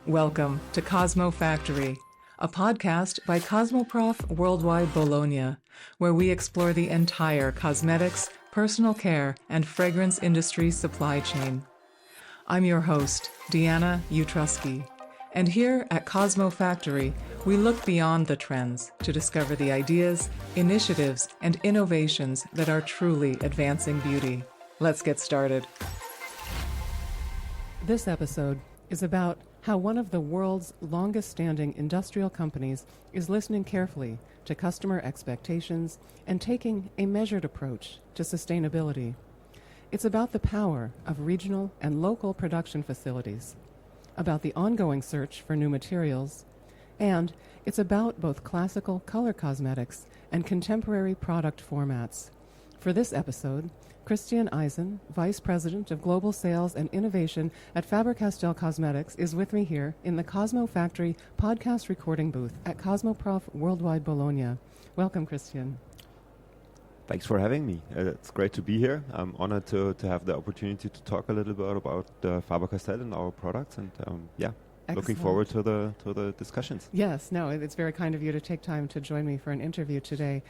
Welcome to CosmoFactory, a podcast by Cosmoprof Worldwide Bologna, where we explore the entire cosmetics, personal care, and fragrance industry supply chain. I'm your host, Deanna Utrusky, and here at CosmoFactory, we look beyond the trends to discover the ideas, initiatives, and innovations that are truly advancing beauty. Let's get started. This episode is about how one of the world's longest-standing industrial companies is listening carefully to customer expectations and taking a measured approach to sustainability. It's about the power of regional and local production facilities, about the ongoing search for new materials, and it's about both classical color cosmetics and contemporary product formats. For this episode, Christian Eisen, Vice President of Global Sales and Innovation at Faber-Castell Cosmetics, is with me here in the CosmoFactory podcast recording booth at Cosmoprof Worldwide Bologna. Welcome, Christian. Thanks for having me. It's great to be here. I'm honored to have the opportunity to talk a little bit about Faber-Castell and our products, and looking forward to the discussions. Yes, no, it's very kind of you to take time to join me for an interview today.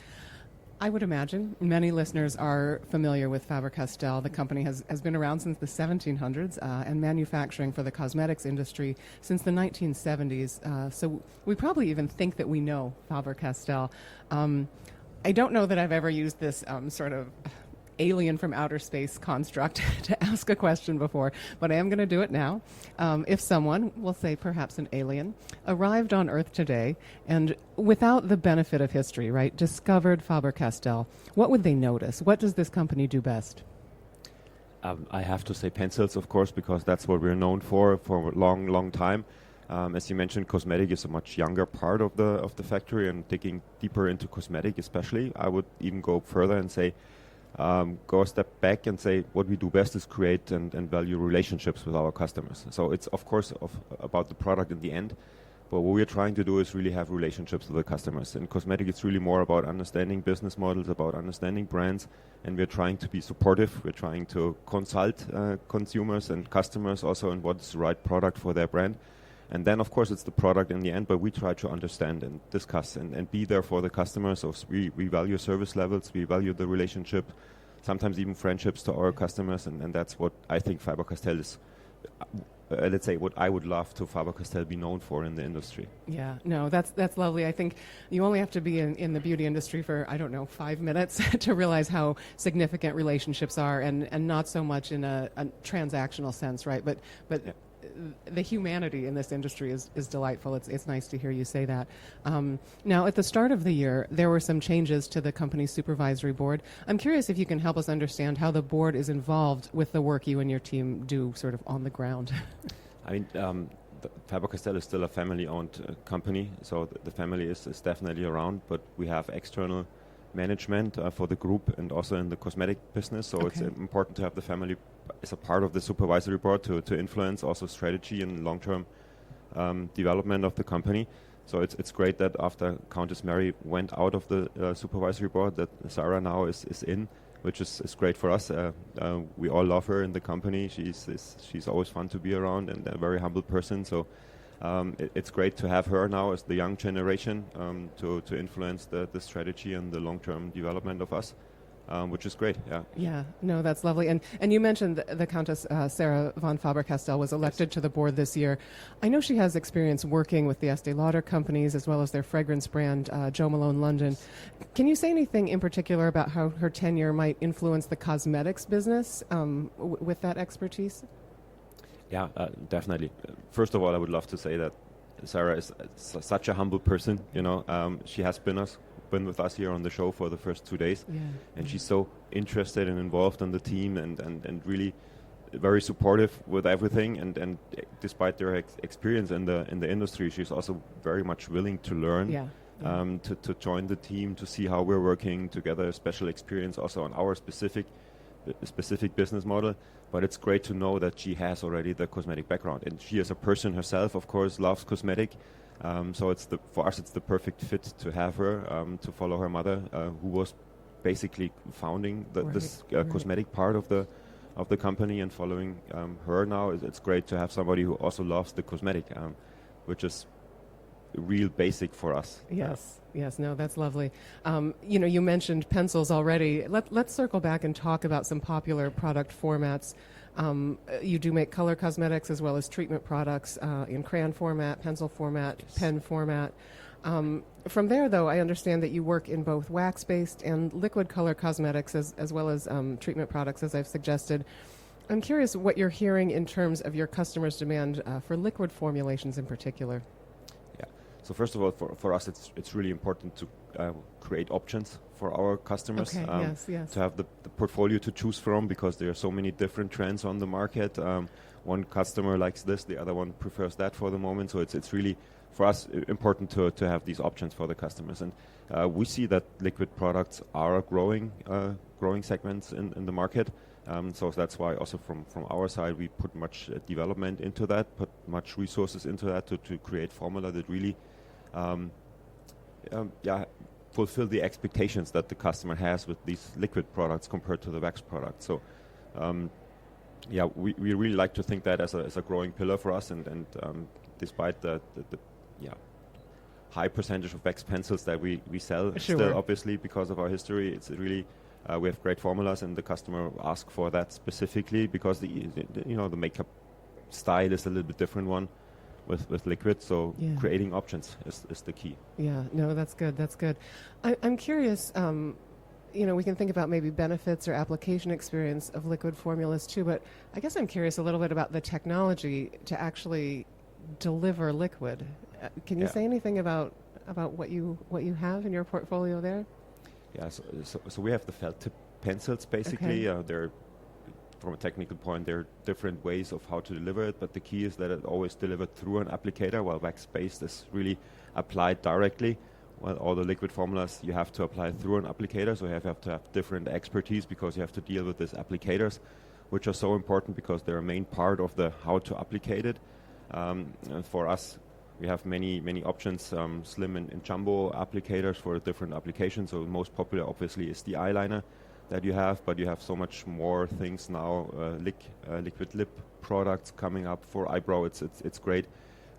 I would imagine many listeners are familiar with Faber-Castell. The company has been around since the 1700s and manufacturing for the cosmetics industry since the 1970s. So we probably even think that we know Faber-Castell. I don't know that I've ever used this sort of alien from outer space construct to ask a question before, but I am going to do it now. If someone, we'll say perhaps an alien, arrived on Earth today and without the benefit of history, right, discovered Faber-Castell, what would they notice? What does this company do best? I have to say pencils, of course, because that's what we're known for a long time. As you mentioned, cosmetic is a much younger part of the factory, and digging deeper into cosmetic especially, I would even go further and say go a step back and say what we do best is create and value relationships with our customers. So it's of course about the product in the end, but what we're trying to do is really have relationships with the customers. In cosmetic, it's really more about understanding business models, about understanding brands, and we're trying to be supportive. We're trying to consult consumers and customers also on what's the right product for their brand. And then, of course, it's the product in the end, but we try to understand and discuss and be there for the customers. So we value service levels, we value the relationship, sometimes even friendships to our customers, and that's what I think Faber-Castell is, let's say, what I would love to Faber-Castell be known for in the industry. Yeah, no, that's lovely. I think you only have to be in the beauty industry for, 5 minutes to realize how significant relationships are, and not so much in a transactional sense, right? But yeah. The humanity in this industry is delightful. It's nice to hear you say that. Now, at the start of the year, there were some changes to the company's supervisory board. I'm curious if you can help us understand how the board is involved with the work you and your team do sort of on the ground. I mean, Faber-Castell is still a family-owned company, so the family is definitely around, but we have external management for the group and also in the cosmetic business, so It's important to have the family as a part of the supervisory board to influence also strategy and long-term development of the company. So it's great that after Countess Mary went out of the supervisory board, that Sarah now is in, which is great for us. We all love her in the company. She's always fun to be around and a very humble person. So it's great to have her now as the young generation to influence the strategy and the long-term development of us, which is great. Yeah, no, that's lovely. And you mentioned the Countess Sarah von Faber-Castell was elected to the board this year. I know she has experience working with the Estee Lauder companies as well as their fragrance brand, Jo Malone London. Can you say anything in particular about how her tenure might influence the cosmetics business with that expertise? Yeah, definitely. First of all, I would love to say that Sarah is such a humble person. She has been with us here on the show for the first 2 days, and she's so interested and involved in the team and really very supportive with everything. And despite their experience in the industry, she's also very much willing to learn. To join the team, to see how we're working together. Special experience also on our specific business model. But it's great to know that she has already the cosmetic background, and she as a person herself, of course, loves cosmetic. So for us, it's the perfect fit to have her to follow her mother, who was basically founding this cosmetic part of of the company and following her now. It's great to have somebody who also loves the cosmetic, which is real basic for us. Yes, yes, no, that's lovely. You mentioned pencils already. Let's circle back and talk about some popular product formats. You do make color cosmetics as well as treatment products in crayon format, pencil format, Yes. pen format. From there, though, I understand that you work in both wax-based and liquid color cosmetics as well as treatment products, as I've suggested. I'm curious what you're hearing in terms of your customers' demand for liquid formulations in particular. So first of all, for us, it's really important to create options for our customers. Okay, yes. To have the portfolio to choose from, because there are so many different trends on the market. One customer likes this, the other one prefers that for the moment. So it's really, for us, important to have these options for the customers. And we see that liquid products are growing segments in the market. So that's why also from our side, we put much development into that, put much resources into that to create formula that really fulfill the expectations that the customer has with these liquid products compared to the wax products. So we really like to think that as a growing pillar for us, and despite the high percentage of wax pencils that we sell, Sure. still obviously because of our history, it's really we have great formulas, and the customer asks for that specifically because the makeup style is a little bit different one with liquid. So creating options is the key. Yeah, no, that's good. That's good. I'm curious. We can think about maybe benefits or application experience of liquid formulas too, but I guess I'm curious a little bit about the technology to actually deliver liquid. Can you say anything about what you have in your portfolio there? Yeah, so we have the felt tip pencils basically. Okay. They're, from a technical point, there are different ways of how to deliver it, but the key is that it always delivered through an applicator, while wax-based is really applied directly. Well, all the liquid formulas you have to apply through an applicator, so you have to have different expertise because you have to deal with these applicators, which are so important because they're a main part of the how to applicate it. And for us, we have many options, slim and jumbo applicators for different applications. So most popular, obviously, is the eyeliner that you have, but you have so much more things now. Liquid lip products coming up for eyebrow. It's great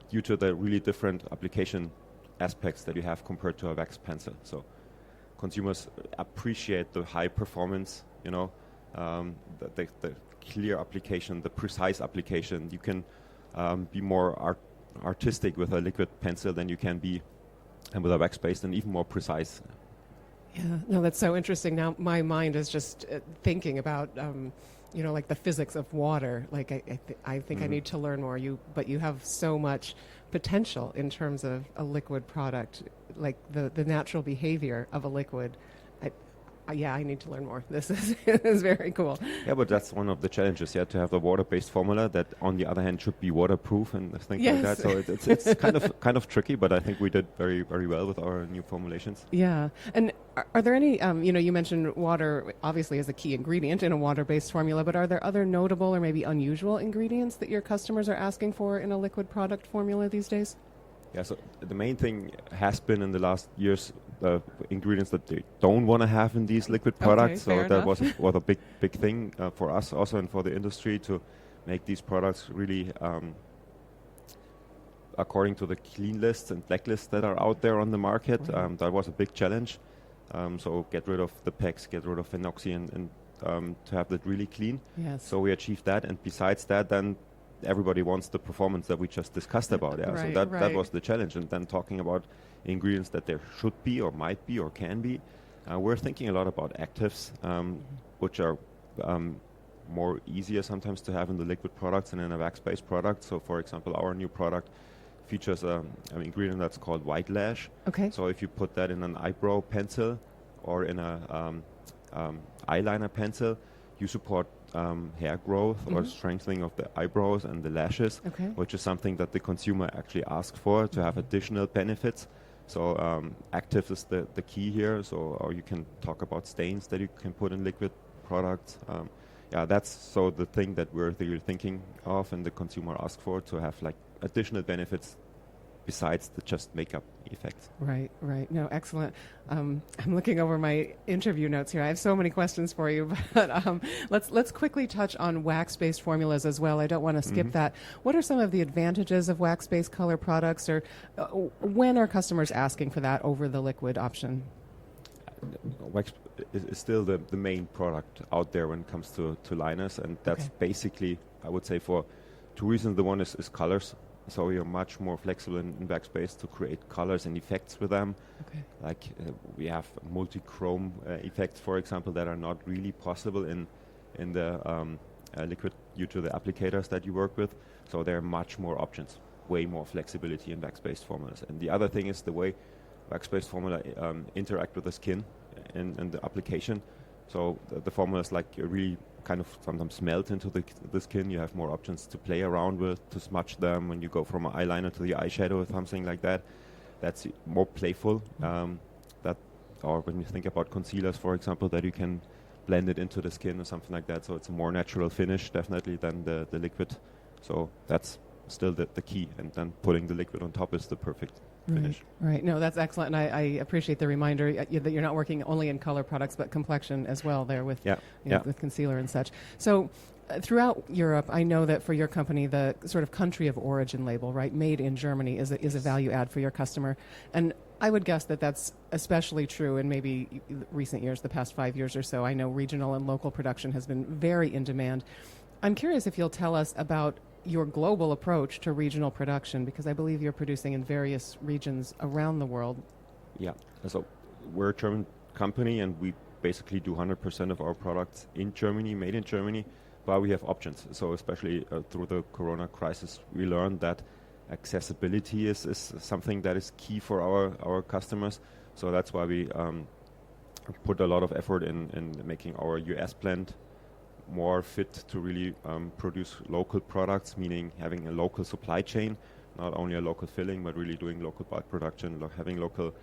due to the really different application aspects that you have compared to a wax pencil. So consumers appreciate the high performance, the clear application, the precise application. You can be more artistic with a liquid pencil than you can be with a wax-based, and even more precise. Yeah, no, that's so interesting. Now my mind is just thinking about, like the physics of water. Like I think I need to learn more. But you have so much potential in terms of a liquid product, like the natural behavior of a liquid. I need to learn more. This is very cool. Yeah, but that's one of the challenges. You have to have a water-based formula that, on the other hand, should be waterproof and things like that. So it's kind of tricky, but I think we did very, very well with our new formulations. Yeah. And are there any? You mentioned water obviously as a key ingredient in a water-based formula, but are there other notable or maybe unusual ingredients that your customers are asking for in a liquid product formula these days? Yeah, so the main thing has been in the last years ingredients that they don't want to have in these liquid products. Okay, so that was a big thing for us also, and for the industry, to make these products really according to the clean lists and blacklists that are out there on the market. Right. That was a big challenge. So get rid of the PEX, get rid of phenoxy, and to have that really clean. Yes. So we achieved that, and besides that, then everybody wants the performance that we just discussed about. Yeah. Right, so that was the challenge. And then talking about ingredients that there should be or might be or can be, we're thinking a lot about actives, which are more easier sometimes to have in the liquid products than in a wax-based product. So, for example, our new product features an ingredient that's called white lash. Okay. So if you put that in an eyebrow pencil or in a eyeliner pencil, you support hair growth or strengthening of the eyebrows and the lashes, which is something that the consumer actually asked for to have additional benefits. So active is the key here. So, or you can talk about stains that you can put in liquid products. That's so the thing that we're thinking of, and the consumer asked for, to have like additional benefits besides the just makeup effects. Right, right. No, excellent. I'm looking over my interview notes here. I have so many questions for you, but let's quickly touch on wax-based formulas as well. I don't want to skip that. What are some of the advantages of wax-based color products, or when are customers asking for that over the liquid option? Wax is still the main product out there when it comes to liners, and that's basically, I would say, for two reasons. The one is colors. So you're much more flexible in wax-based to create colors and effects with them. Okay. Like we have multi-chrome effects, for example, that are not really possible in the liquid due to the applicators that you work with. So there are much more options, way more flexibility in wax-based formulas. And the other thing is the way wax-based formula interact with the skin and the application. So the formulas like really kind of sometimes melt into the skin. You have more options to play around with, to smudge them when you go from an eyeliner to the eyeshadow or something like that. That's more playful. Or when you think about concealers, for example, that you can blend it into the skin or something like that. So it's a more natural finish, definitely, than the liquid. So that's still the key. And then putting the liquid on top is the perfect finish. Right. No, that's excellent. And I appreciate the reminder that you're not working only in color products, but complexion as well there with, with concealer and such. So throughout Europe, I know that for your company, the sort of country of origin label, right, made in Germany is a value add for your customer. And I would guess that that's especially true in maybe recent years, the past 5 years or so. I know regional and local production has been very in demand. I'm curious if you'll tell us about your global approach to regional production, because I believe you're producing in various regions around the world. Yeah, so we're a German company, and we basically do 100% of our products in Germany, made in Germany, but we have options. So especially through the Corona crisis, we learned that accessibility is something that is key for our customers. So that's why we put a lot of effort in making our US plant more fit to really produce local products, meaning having a local supply chain, not only a local filling, but really doing local bulk production, having local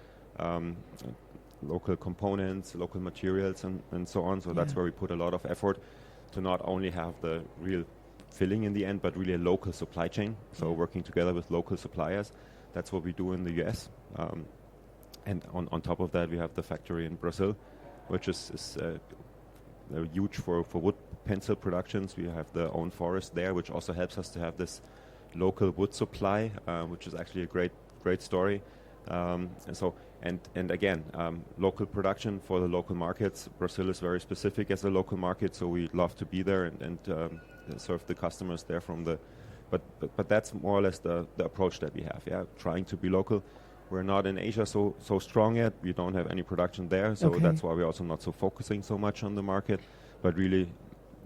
components, local materials, and so on. So that's where we put a lot of effort to not only have the real filling in the end, but really a local supply chain. So working together with local suppliers. That's what we do in the US. And on top of that, we have the factory in Brazil, which is they're huge for wood pencil productions. We have the own forest there, which also helps us to have this local wood supply, which is actually a great story. And again, local production for the local markets. Brazil is very specific as a local market, so we love to be there and serve the customers there from the. But that's more or less the approach that we have. Yeah, trying to be local. We're not in Asia so strong yet. We don't have any production there, so that's why we're also not so focusing so much on the market. But really,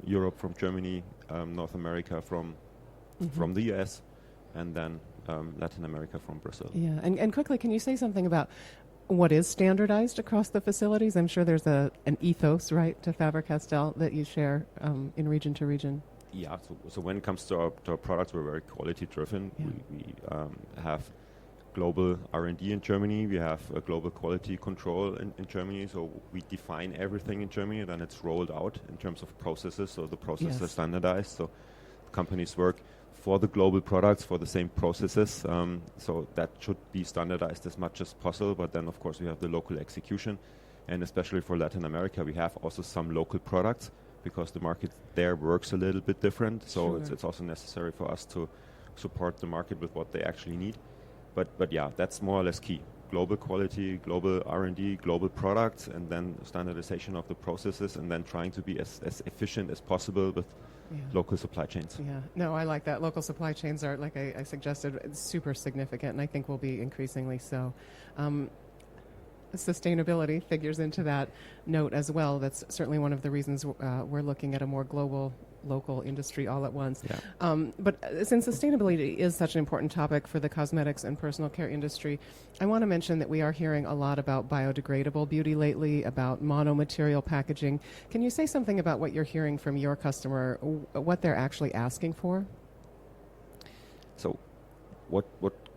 Europe from Germany, North America from the US, and then Latin America from Brazil. Yeah, and quickly, can you say something about what is standardized across the facilities? I'm sure there's an ethos, right, to Faber-Castell that you share in region to region. Yeah, so when it comes to our products, we're very quality driven. Yeah. We have global R&D in Germany. We have a global quality control in Germany. So we define everything in Germany, then it's rolled out in terms of processes. So the processes are standardized. So companies work for the global products for the same processes. So that should be standardized as much as possible. But then, of course, we have the local execution. And especially for Latin America, we have also some local products because the market there works a little bit different. So it's also necessary for us to support the market with what they actually need. But yeah, that's more or less key. Global quality, global R&D, global products, and then standardization of the processes, and then trying to be as efficient as possible with local supply chains. Yeah, no, I like that. Local supply chains are, like I suggested, super significant, and I think will be increasingly so. Sustainability figures into that note as well. That's certainly one of the reasons we're looking at a more global local industry all at once. Yeah. But since sustainability is such an important topic for the cosmetics and personal care industry, I want to mention that we are hearing a lot about biodegradable beauty lately, about monomaterial packaging. Can you say something about what you're hearing from your customer, what they're actually asking for? So what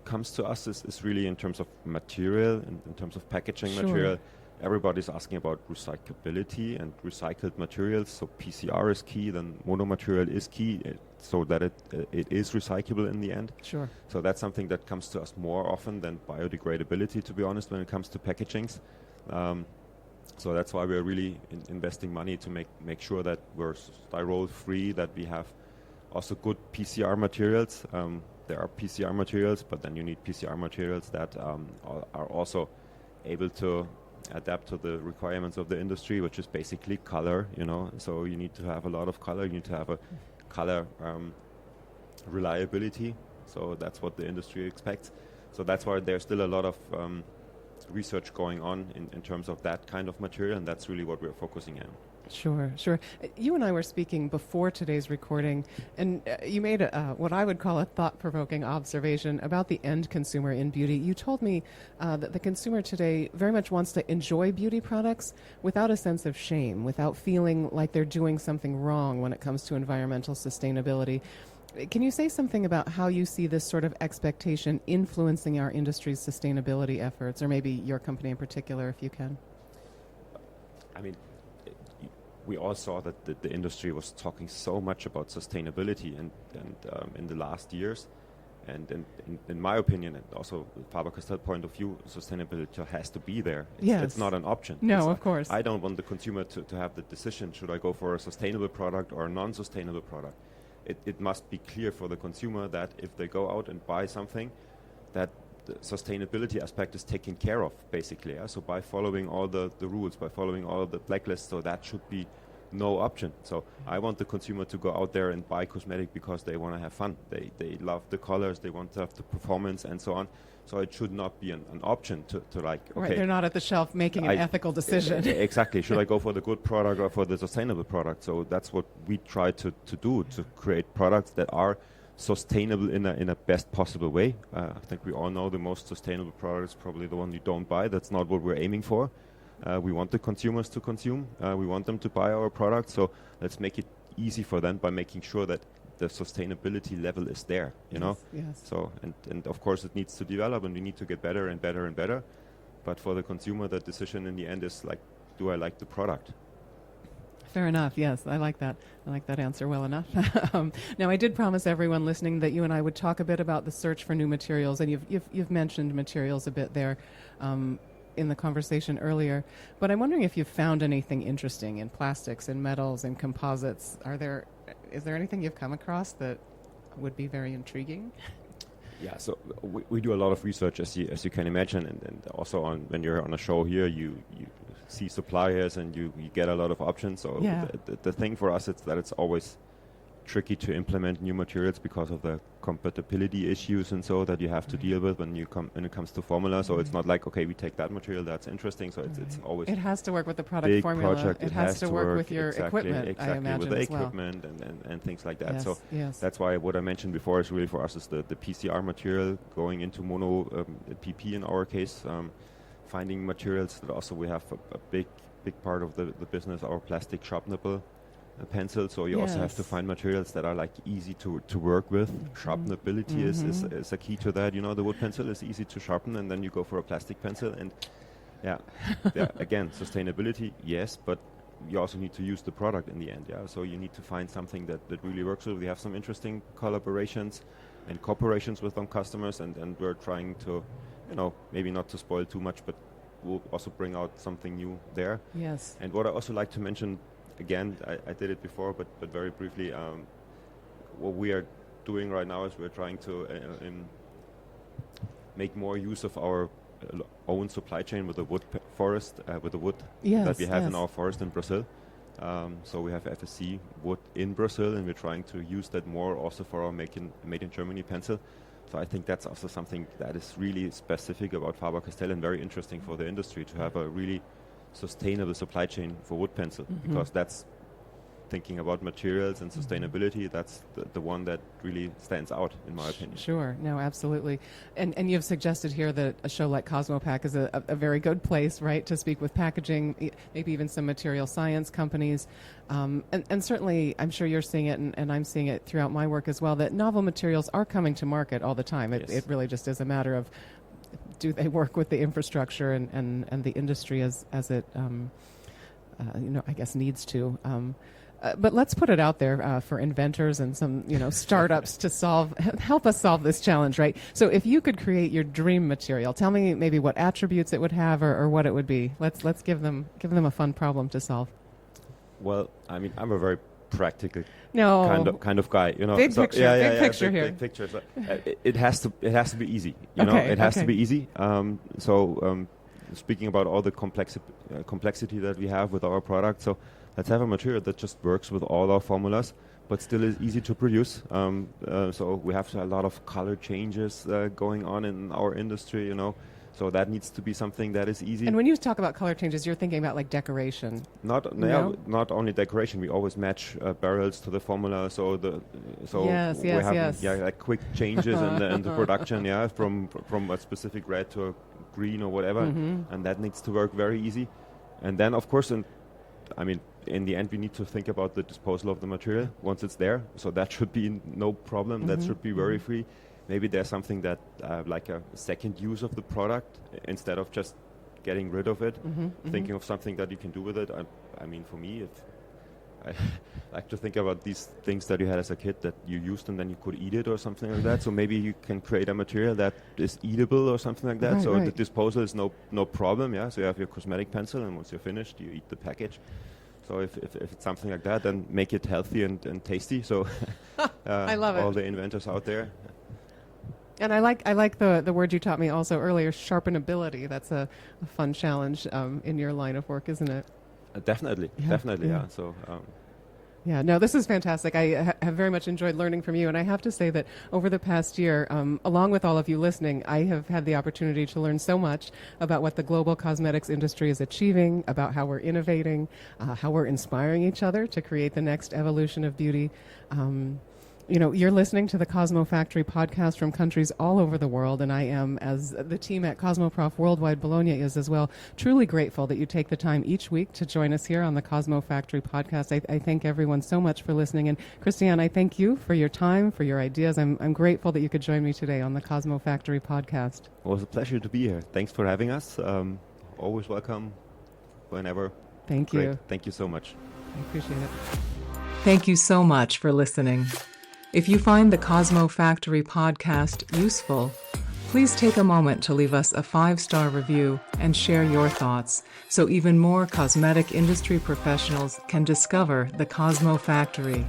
comes to us is really in terms of material, in terms of packaging material. Everybody's asking about recyclability and recycled materials. So PCR is key, then monomaterial is key. so that it is recyclable in the end. Sure. So that's something that comes to us more often than biodegradability, to be honest, when it comes to packagings. So that's why we're really investing money to make sure that we're styrol free, that we have also good PCR materials. There are PCR materials, but then you need PCR materials that are also able to adapt to the requirements of the industry, which is basically color, So you need to have a lot of color. You need to have a color reliability. So that's what the industry expects. So that's why there's still a lot of research going on in terms of that kind of material, and that's really what we're focusing on. Sure. You and I were speaking before today's recording, and you made what I would call a thought-provoking observation about the end consumer in beauty. You told me that the consumer today very much wants to enjoy beauty products without a sense of shame, without feeling like they're doing something wrong when it comes to environmental sustainability. Can you say something about how you see this sort of expectation influencing our industry's sustainability efforts, or maybe your company in particular, if you can? I mean, we all saw that the industry was talking so much about sustainability and in the last years. And in my opinion, and also Faber-Castell point of view, sustainability has to be there. It's not an option. No, of course. I don't want the consumer to have the decision, should I go for a sustainable product or a non-sustainable product? It must be clear for the consumer that if they go out and buy something, that the sustainability aspect is taken care of, basically. So by following all the rules, by following all the blacklists, so that should be no option. So I want the consumer to go out there and buy cosmetic because they want to have fun. They love the colors, they want to have the performance and so on. So it should not be an option to like, okay. Right, they're not at the shelf making an ethical decision. Exactly. Should I go for the good product or for the sustainable product? So that's what we try to do, to create products that are sustainable in a best possible way. I think we all know the most sustainable product is probably the one you don't buy. That's not what we're aiming for. We want the consumers to consume. We want them to buy our products. So let's make it easy for them by making sure that the sustainability level is there, Yes. So, and of course it needs to develop and we need to get better and better and better. But for the consumer, the decision in the end is like, do I like the product? Fair enough. Yes, I like that. I like that answer well enough. Now, I did promise everyone listening that you and I would talk a bit about the search for new materials, and you've mentioned materials a bit there in the conversation earlier. But I'm wondering if you've found anything interesting in plastics and metals and composites. Is there anything you've come across that would be very intriguing? Yeah, so we do a lot of research, as you can imagine, and also when you're on a show here, you see suppliers and you get a lot of options. So the thing for us is that it's always tricky to implement new materials because of the compatibility issues and so that you have to deal with when it comes to formula. So it's not like, okay, we take that material, that's interesting. So it's always it has to work with the product formula. Project. It has to work with your equipment. I imagine with the as well. equipment and things like that. Yes, so that's why what I mentioned before is really for us is the PCR material going into mono PP in our case. Finding materials that also we have a big part of the business, our plastic sharpenable pencil. So you also have to find materials that are like easy to work with. Sharpenability is a key to that. The wood pencil is easy to sharpen, and then you go for a plastic pencil. And again, sustainability, yes, but you also need to use the product in the end. So you need to find something that really works. So we have some interesting collaborations and cooperations with some customers, and we're trying to, maybe not to spoil too much, but we'll also bring out something new there. Yes. And what I also like to mention, again, I did it before, but very briefly, what we are doing right now is we're trying to make more use of our own supply chain with the wood forest, with the wood that we have in our forest in Brazil. So we have FSC wood in Brazil, and we're trying to use that more also for our made in Germany pencil. So I think that's also something that is really specific about Faber-Castell and very interesting for the industry to have a really sustainable supply chain for wood pencil, because that's thinking about materials and sustainability. That's the one that really stands out, in my opinion. Sure. No, absolutely. And you've suggested here that a show like CosmoPack is a very good place, right, to speak with packaging, maybe even some material science companies. And certainly, I'm sure you're seeing it, and I'm seeing it throughout my work as well, that novel materials are coming to market all the time. It really just is a matter of, do they work with the infrastructure and the industry as it, I guess, needs to. But let's put it out there for inventors and some, startups to help us solve this challenge, right? So if you could create your dream material, tell me maybe what attributes it would have or what it would be. Let's give them a fun problem to solve. Well, I mean, I'm a very practical No. kind of guy, Big picture, big picture here. Big picture. So, it has to be easy, Okay, It has okay. to be easy. Speaking about all the complexity that we have with our product, so let's have a material that just works with all our formulas, but still is easy to produce. So we have a lot of color changes going on in our industry, So that needs to be something that is easy. And when you talk about color changes, you're thinking about like decoration. Not only decoration. We always match barrels to the formula. Yes, we're having, yes. like quick changes in the production. From a specific red to a green or whatever, and that needs to work very easy. And then, of course, in the end, we need to think about the disposal of the material once it's there. So that should be no problem. That should be very free. Maybe there's something that like a second use of the product instead of just getting rid of it. Thinking of something that you can do with it. For me, I like to think about these things that you had as a kid that you used and then you could eat it or something like that. So maybe you can create a material that is eatable or something like that. Right. The disposal is no problem. Yeah. So you have your cosmetic pencil, and once you're finished, you eat the package. So if it's something like that, then make it healthy and tasty. So I love it. All the inventors out there. And I like the word you taught me also earlier, sharpenability. That's a fun challenge in your line of work, isn't it? Definitely. Yeah. So. Yeah, no, this is fantastic. I have very much enjoyed learning from you. And I have to say that over the past year, along with all of you listening, I have had the opportunity to learn so much about what the global cosmetics industry is achieving, about how we're innovating, how we're inspiring each other to create the next evolution of beauty. You're listening to the CosmoFactory podcast from countries all over the world, and I am, as the team at CosmoProf Worldwide Bologna is as well, truly grateful that you take the time each week to join us here on the CosmoFactory podcast. I thank everyone so much for listening, and Christian, I thank you for your time, for your ideas. I'm grateful that you could join me today on the CosmoFactory podcast. It was a pleasure to be here. Thanks for having us. Always welcome, whenever. Thank Great. you. Thank you so much. I appreciate it. Thank you so much for listening. If you find the CosmoFactory podcast useful, please take a moment to leave us a 5-star review and share your thoughts so even more cosmetic industry professionals can discover the CosmoFactory.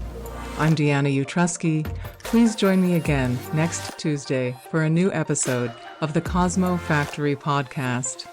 I'm Deanna Utrusky. Please join me again next Tuesday for a new episode of the CosmoFactory podcast.